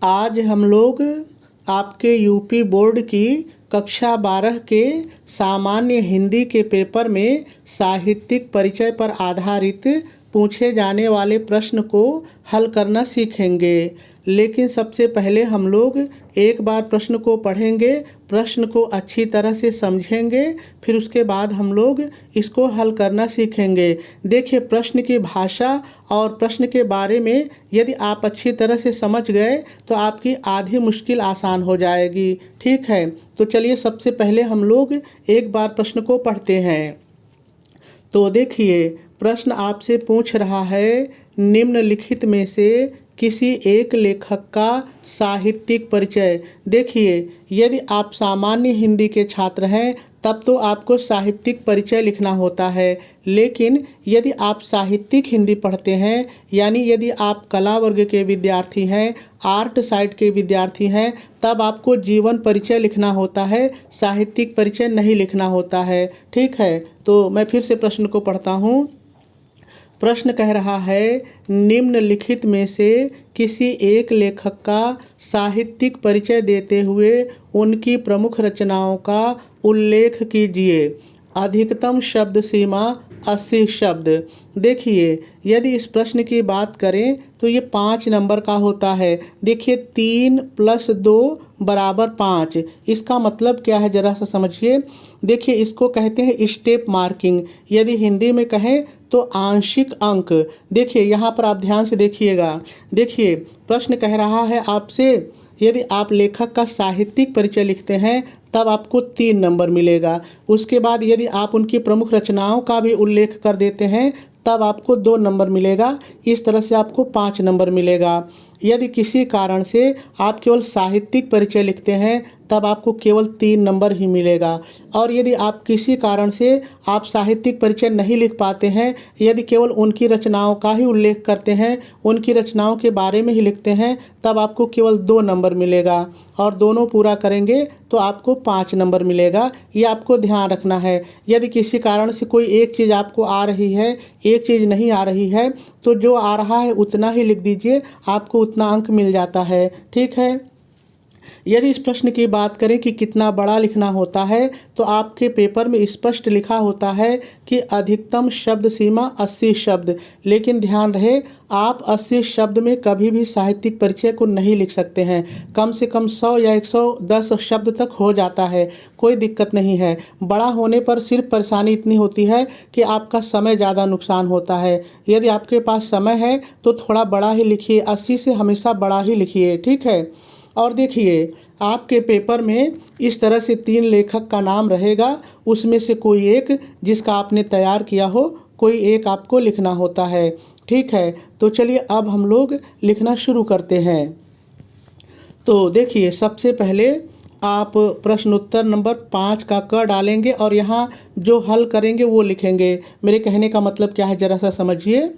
आज हम लोग आपके यूपी बोर्ड की कक्षा 12 के सामान्य हिंदी के पेपर में साहित्यिक परिचय पर आधारित पूछे जाने वाले प्रश्न को हल करना सीखेंगे। लेकिन सबसे पहले हम लोग एक बार प्रश्न को पढ़ेंगे, प्रश्न को अच्छी तरह से समझेंगे, फिर उसके बाद हम लोग इसको हल करना सीखेंगे। देखिए, प्रश्न की भाषा और प्रश्न के बारे में यदि आप अच्छी तरह से समझ गए तो आपकी आधी मुश्किल आसान हो जाएगी। ठीक है, तो चलिए सबसे पहले हम लोग एक बार प्रश्न को पढ़ते हैं। तो देखिए, प्रश्न आपसे पूछ रहा है, निम्नलिखित में से किसी एक लेखक का साहित्यिक परिचय। देखिए, यदि आप सामान्य हिंदी के छात्र हैं तब तो आपको साहित्यिक परिचय लिखना होता है, लेकिन यदि आप साहित्यिक हिंदी पढ़ते हैं, यानी यदि आप कला वर्ग के विद्यार्थी हैं, आर्ट साइड के विद्यार्थी हैं, तब आपको जीवन परिचय लिखना होता है, साहित्यिक परिचय नहीं लिखना होता है। ठीक है, तो मैं फिर से प्रश्न को पढ़ता हूँ। प्रश्न कह रहा है, निम्नलिखित में से किसी एक लेखक का साहित्यिक परिचय देते हुए उनकी प्रमुख रचनाओं का उल्लेख कीजिए। अधिकतम शब्द सीमा 80 शब्द। देखिए, यदि इस प्रश्न की बात करें तो ये 5 नंबर का होता है। देखिए, 3 + 2 = 5। इसका मतलब क्या है, ज़रा सा समझिए। देखिए, इसको कहते हैं स्टेप मार्किंग, यदि हिंदी में कहें तो आंशिक अंक। देखिए, यहाँ पर आप ध्यान से देखिएगा। देखिए, प्रश्न कह रहा है आपसे, यदि आप लेखक का साहित्यिक परिचय लिखते हैं तब आपको 3 नंबर मिलेगा। उसके बाद यदि आप उनकी प्रमुख रचनाओं का भी उल्लेख कर देते हैं तब आपको 2 नंबर मिलेगा। इस तरह से आपको 5 नंबर मिलेगा। यदि किसी कारण से आप केवल साहित्यिक परिचय लिखते हैं तब आपको केवल 3 नंबर ही मिलेगा। और यदि आप किसी कारण से आप साहित्यिक परिचय नहीं लिख पाते हैं, यदि केवल उनकी रचनाओं का ही उल्लेख करते हैं, उनकी रचनाओं के बारे में ही लिखते हैं, तब आपको केवल 2 नंबर मिलेगा। और दोनों पूरा करेंगे तो आपको 5 नंबर मिलेगा। ये आपको ध्यान रखना है। यदि किसी कारण से कोई एक चीज़ आपको आ रही है, एक चीज़ नहीं आ रही है, तो जो आ रहा है उतना ही लिख दीजिए, आपको उतना अंक मिल जाता है। ठीक है। यदि इस प्रश्न की बात करें कि कितना बड़ा लिखना होता है, तो आपके पेपर में स्पष्ट लिखा होता है कि अधिकतम शब्द सीमा 80 शब्द। लेकिन ध्यान रहे, आप 80 शब्द में कभी भी साहित्यिक परिचय को नहीं लिख सकते हैं। कम से कम 100 या 110 शब्द तक हो जाता है, कोई दिक्कत नहीं है। बड़ा होने पर सिर्फ परेशानी इतनी होती है कि आपका समय ज़्यादा नुकसान होता है। यदि आपके पास समय है तो थोड़ा बड़ा ही लिखिए, 80 से हमेशा बड़ा ही लिखिए। ठीक है। और देखिए, आपके पेपर में इस तरह से 3 लेखक का नाम रहेगा, उसमें से कोई एक जिसका आपने तैयार किया हो, कोई एक आपको लिखना होता है। ठीक है, तो चलिए अब हम लोग लिखना शुरू करते हैं। तो देखिए, सबसे पहले आप प्रश्नोत्तर नंबर 5 का क डालेंगे और यहाँ जो हल करेंगे वो लिखेंगे। मेरे कहने का मतलब क्या है, ज़रा सा समझिए।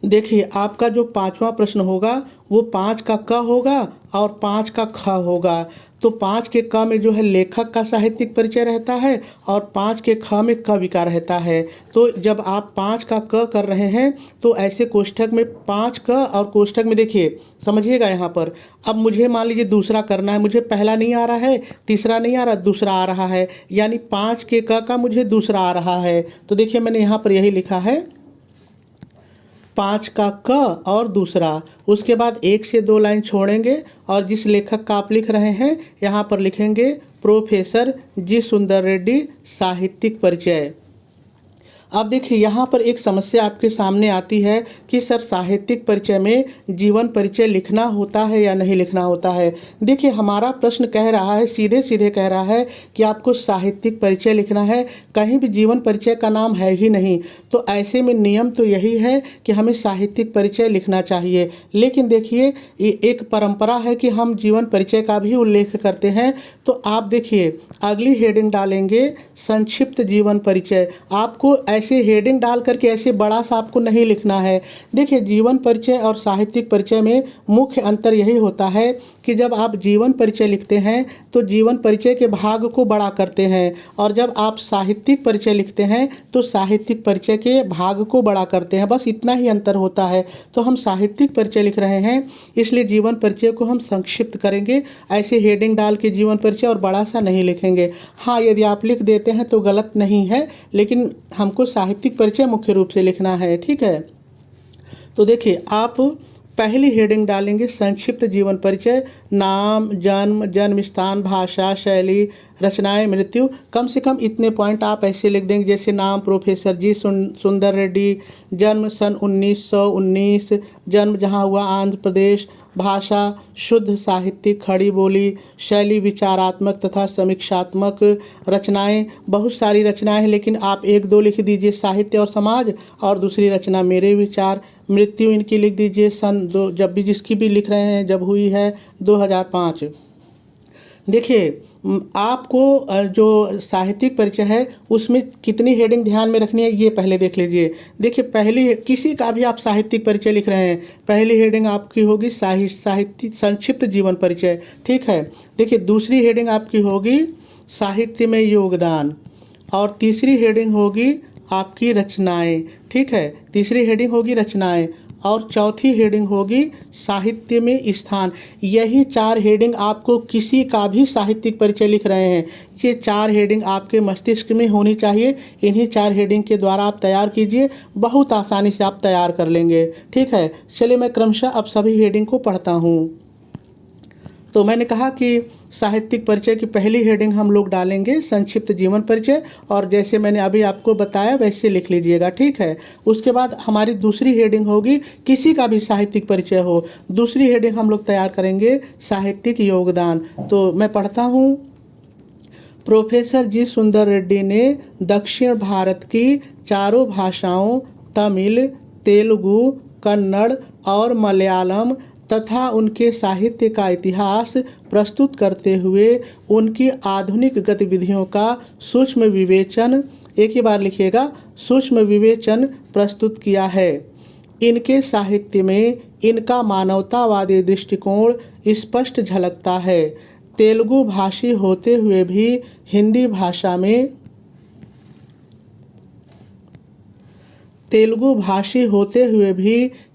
देखिए, आपका जो 5वां प्रश्न होगा वो 5 का क होगा और 5 का ख होगा। तो 5 के क में जो है लेखक का साहित्यिक परिचय रहता है और 5 के ख में कवि का रहता है। तो जब आप 5 का क कर रहे हैं तो ऐसे कोष्ठक में 5 क और कोष्ठक में देखिए, समझिएगा यहाँ पर। अब मुझे मान लीजिए दूसरा करना है, मुझे पहला नहीं आ रहा है, तीसरा नहीं आ रहा, दूसरा आ रहा है, यानी 5 के क का मुझे दूसरा आ रहा है। तो देखिए, मैंने यहाँ पर यही लिखा है, 5 का क और दूसरा। उसके बाद 1 से 2 लाइन छोड़ेंगे और जिस लेखक का आप लिख रहे हैं यहाँ पर लिखेंगे प्रोफेसर जी सुंदर रेड्डी साहित्यिक परिचय। अब देखिए, यहाँ पर एक समस्या आपके सामने आती है कि सर साहित्यिक परिचय में जीवन परिचय लिखना होता है या नहीं लिखना होता है। देखिए, हमारा प्रश्न कह रहा है, सीधे सीधे कह रहा है कि आपको साहित्यिक परिचय लिखना है, कहीं भी जीवन परिचय का नाम है ही नहीं। तो ऐसे में नियम तो यही है कि हमें साहित्यिक परिचय लिखना चाहिए। लेकिन देखिए, ये एक परंपरा है कि हम जीवन परिचय का भी उल्लेख करते हैं। तो आप देखिए, अगली हेडिंग डालेंगे संक्षिप्त जीवन परिचय। आपको ऐसे हेडिंग डाल करके ऐसे बड़ा सा आपको नहीं लिखना है। देखिए, जीवन परिचय और साहित्यिक परिचय में मुख्य अंतर यही होता है कि जब आप जीवन परिचय लिखते हैं तो जीवन परिचय के भाग को बड़ा करते हैं, और जब आप साहित्यिक परिचय लिखते हैं तो साहित्यिक परिचय के भाग को बड़ा करते हैं। बस इतना ही अंतर होता है। तो हम साहित्यिक परिचय लिख रहे हैं, इसलिए जीवन परिचय को हम संक्षिप्त करेंगे, ऐसे हेडिंग डाल के जीवन परिचय और बड़ा सा नहीं लिखेंगे। हाँ, यदि आप लिख देते हैं तो गलत नहीं है, लेकिन हमको साहित्यिक परिचय मुख्य रूप से लिखना है। ठीक है, तो देखिए, आप पहली हेडिंग डालेंगे संक्षिप्त जीवन परिचय, नाम, जन्म, जन्म स्थान, भाषा, शैली, रचनाएं, मृत्यु। कम से कम इतने पॉइंट आप ऐसे लिख देंगे, जैसे नाम प्रोफेसर जी सुंदर रेड्डी, जन्म सन 1919, जन्म जहां हुआ आंध्र प्रदेश, भाषा शुद्ध साहित्यिक खड़ी बोली, शैली विचारात्मक तथा समीक्षात्मक, रचनाएं बहुत सारी रचनाएं हैं, लेकिन आप एक दो लिख दीजिए साहित्य और समाज, और दूसरी रचना मेरे विचार, मृत्यु इनकी लिख दीजिए सन दो, जब भी जिसकी भी लिख रहे हैं जब हुई है 2005। देखिए, आपको जो साहित्यिक परिचय है उसमें कितनी हेडिंग ध्यान में रखनी है ये पहले देख लीजिए। देखिए, पहली किसी का भी आप साहित्यिक परिचय लिख रहे हैं, पहली हेडिंग आपकी होगी साहित्य संक्षिप्त जीवन परिचय। ठीक है, देखिए, दूसरी हेडिंग आपकी होगी साहित्य में योगदान, और तीसरी हेडिंग होगी आपकी रचनाएं। ठीक है, तीसरी हेडिंग होगी रचनाएं, और चौथी हेडिंग होगी साहित्य में स्थान। यही 4 हेडिंग आपको किसी का भी साहित्यिक परिचय लिख रहे हैं, ये 4 हेडिंग आपके मस्तिष्क में होनी चाहिए। इन्हीं 4 हेडिंग के द्वारा आप तैयार कीजिए, बहुत आसानी से आप तैयार कर लेंगे। ठीक है, चलिए मैं क्रमशः अब सभी हेडिंग को पढ़ता हूँ। तो मैंने कहा कि साहित्यिक परिचय की पहली हेडिंग हम लोग डालेंगे संक्षिप्त जीवन परिचय, और जैसे मैंने अभी आपको बताया वैसे लिख लीजिएगा। ठीक है, उसके बाद हमारी दूसरी हेडिंग होगी, किसी का भी साहित्यिक परिचय हो, दूसरी हेडिंग हम लोग तैयार करेंगे साहित्यिक योगदान। तो मैं पढ़ता हूँ। प्रोफेसर जी सुंदर रेड्डी ने दक्षिण भारत की चारों भाषाओं तमिल, तेलुगु, कन्नड़ और मलयालम तथा उनके साहित्य का इतिहास प्रस्तुत करते हुए उनकी आधुनिक गतिविधियों का सूक्ष्म विवेचन, एक ही बार लिखिएगा, सूक्ष्म विवेचन प्रस्तुत किया है। इनके साहित्य में इनका मानवतावादी दृष्टिकोण स्पष्ट झलकता है। तेलुगु भाषी होते हुए भी हिंदी भाषा में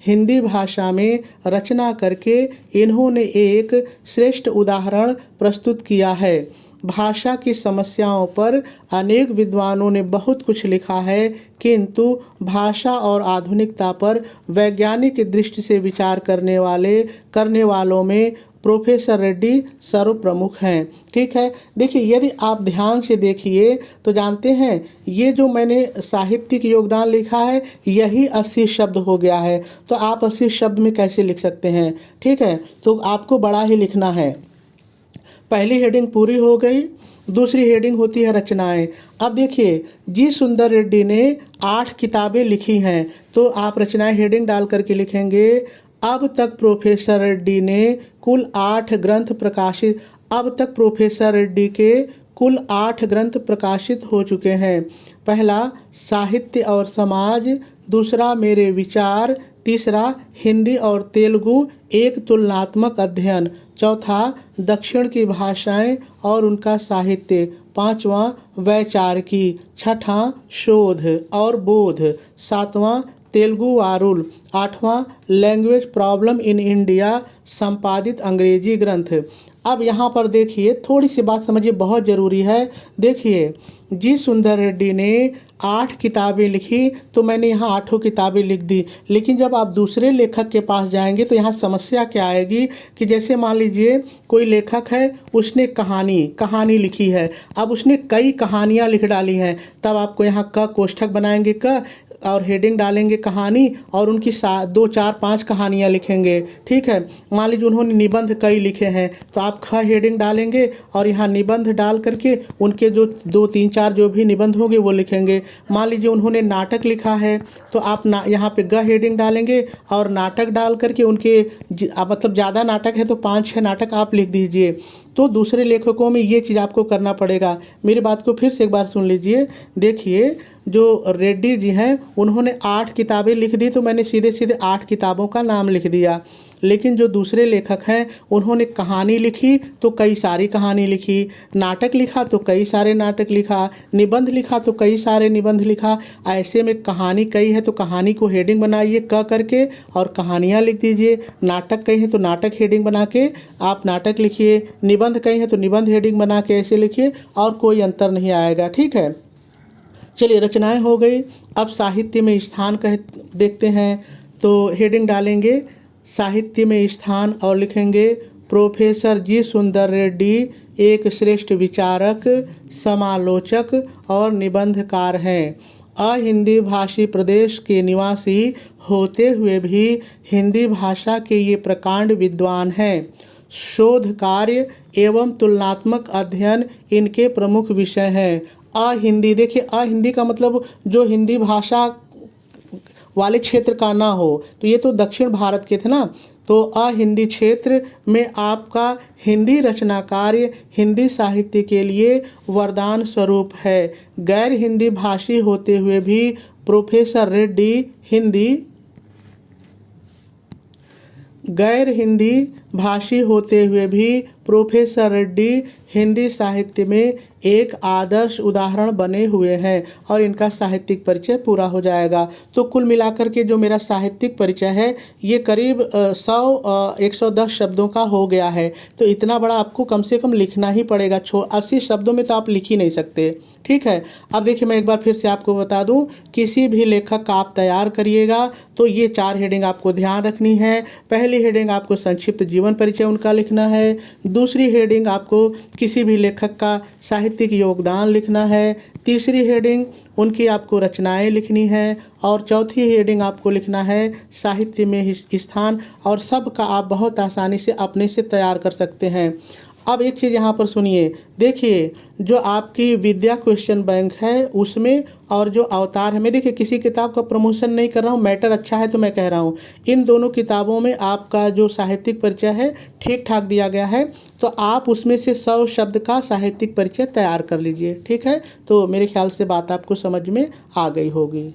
हिंदी भाषा में रचना करके इन्होंने एक श्रेष्ठ उदाहरण प्रस्तुत किया है। भाषा की समस्याओं पर अनेक विद्वानों ने बहुत कुछ लिखा है, किंतु भाषा और आधुनिकता पर वैज्ञानिक दृष्टि से विचार करने वालों में प्रोफेसर रेड्डी सर्वप्रमुख हैं। ठीक है, देखिए, यदि आप ध्यान से देखिए तो जानते हैं ये जो मैंने साहित्यिक योगदान लिखा है यही 80 शब्द हो गया है। तो आप 80 शब्द में कैसे लिख सकते हैं? ठीक है, तो आपको बड़ा ही लिखना है। पहली हेडिंग पूरी हो गई, दूसरी हेडिंग होती है रचनाएं। अब देखिए, जी सुंदर रेड्डी ने 8 किताबें लिखी हैं, तो आप रचनाएं हेडिंग डाल करके लिखेंगे। अब तक प्रोफेसर रेड्डी के कुल 8 ग्रंथ प्रकाशित हो चुके हैं। पहला साहित्य और समाज, दूसरा मेरे विचार, तीसरा हिंदी और तेलुगु एक तुलनात्मक अध्ययन, चौथा दक्षिण की भाषाएं और उनका साहित्य, पांचवा वैचारिकी, छठा शोध और बोध, सातवां तेलुगु वारुल, आठवां लैंग्वेज प्रॉब्लम इन इंडिया संपादित अंग्रेजी ग्रंथ। अब यहाँ पर देखिए, थोड़ी सी बात समझिए, बहुत ज़रूरी है। देखिए, जी सुंदर रेड्डी ने 8 किताबें लिखी, तो मैंने यहाँ 8 किताबें लिख दी। लेकिन जब आप दूसरे लेखक के पास जाएंगे तो यहाँ समस्या क्या आएगी कि जैसे मान लीजिए कोई लेखक है, उसने कहानी लिखी है, अब उसने कई कहानियाँ लिख डाली हैं, तब आपको यहाँ क कोष्ठक बनाएंगे क और हेडिंग डालेंगे कहानी, और उनकी 2, 4, 5 कहानियाँ लिखेंगे। ठीक है, मान लीजिए उन्होंने निबंध कई लिखे हैं, तो आप ख हेडिंग डालेंगे और यहाँ निबंध डाल करके उनके जो 2, 3, 4 जो भी निबंध होंगे वो लिखेंगे। मान लीजिए उन्होंने नाटक लिखा है, तो आप यहाँ पे ग हेडिंग डालेंगे और नाटक डाल करके उनके मतलब ज़्यादा नाटक है तो 5-6 नाटक आप लिख दीजिए। तो दूसरे लेखकों में ये चीज़ आपको करना पड़ेगा। मेरी बात को फिर से एक बार सुन लीजिए। देखिए, जो रेड्डी जी हैं उन्होंने 8 किताबें लिख दी, तो मैंने सीधे सीधे 8 किताबों का नाम लिख दिया। लेकिन जो दूसरे लेखक हैं उन्होंने कहानी लिखी तो कई सारी कहानी लिखी, नाटक लिखा तो कई सारे नाटक लिखा, निबंध लिखा तो कई सारे निबंध लिखा। ऐसे में कहानी कई है तो कहानी को हेडिंग बनाइए क करके और कहानियाँ लिख दीजिए। नाटक कई हैं तो नाटक हेडिंग बना के आप नाटक लिखिए, निबंध कई हैं तो निबंध हेडिंग बना के ऐसे लिखिए और कोई अंतर नहीं आएगा। ठीक है, चलिए रचनाएं हो गई। अब साहित्य में स्थान कह देखते हैं, तो हेडिंग डालेंगे साहित्य में स्थान और लिखेंगे प्रोफेसर जी सुंदर रेड्डी एक श्रेष्ठ विचारक, समालोचक और निबंधकार हैं। अहिंदी भाषी प्रदेश के निवासी होते हुए भी हिंदी भाषा के ये प्रकांड विद्वान हैं। शोध कार्य एवं तुलनात्मक अध्ययन इनके प्रमुख विषय हैं। अहिंदी, देखिए अहिंदी का मतलब जो हिंदी भाषा वाले क्षेत्र का ना हो, तो ये तो दक्षिण भारत के थे ना, तो अहिंदी क्षेत्र में आपका हिंदी रचना कार्य हिंदी साहित्य के लिए वरदान स्वरूप है। गैर हिंदी भाषी होते हुए भी प्रोफेसर रेड्डी हिंदी साहित्य में एक आदर्श उदाहरण बने हुए हैं और इनका साहित्यिक परिचय पूरा हो जाएगा। तो कुल मिलाकर के जो मेरा साहित्यिक परिचय है ये करीब 110 शब्दों का हो गया है। तो इतना बड़ा आपको कम से कम लिखना ही पड़ेगा। 80 शब्दों में तो आप लिख ही नहीं सकते। ठीक है, अब देखिए मैं एक बार फिर से आपको बता दूं, किसी भी लेखक का आप तैयार करिएगा तो ये 4 हेडिंग आपको ध्यान रखनी है। पहली हेडिंग आपको संक्षिप्त जीवन परिचय उनका लिखना है। दूसरी हेडिंग आपको किसी भी लेखक का साहित्यिक योगदान लिखना है। तीसरी हेडिंग उनकी आपको रचनाएं लिखनी है और चौथी हेडिंग आपको लिखना है साहित्य में स्थान, और सब का आप बहुत आसानी से अपने से तैयार कर सकते हैं। अब एक चीज़ यहाँ पर सुनिए, देखिए जो आपकी विद्या क्वेश्चन बैंक है उसमें और जो अवतार है, मैं देखिए किसी किताब का प्रमोशन नहीं कर रहा हूँ, मैटर अच्छा है तो मैं कह रहा हूँ। इन दोनों किताबों में आपका जो साहित्यिक परिचय है ठीक ठाक दिया गया है, तो आप उसमें से 100 शब्द का साहित्यिक परिचय तैयार कर लीजिए। ठीक है, तो मेरे ख्याल से बात आपको समझ में आ गई होगी।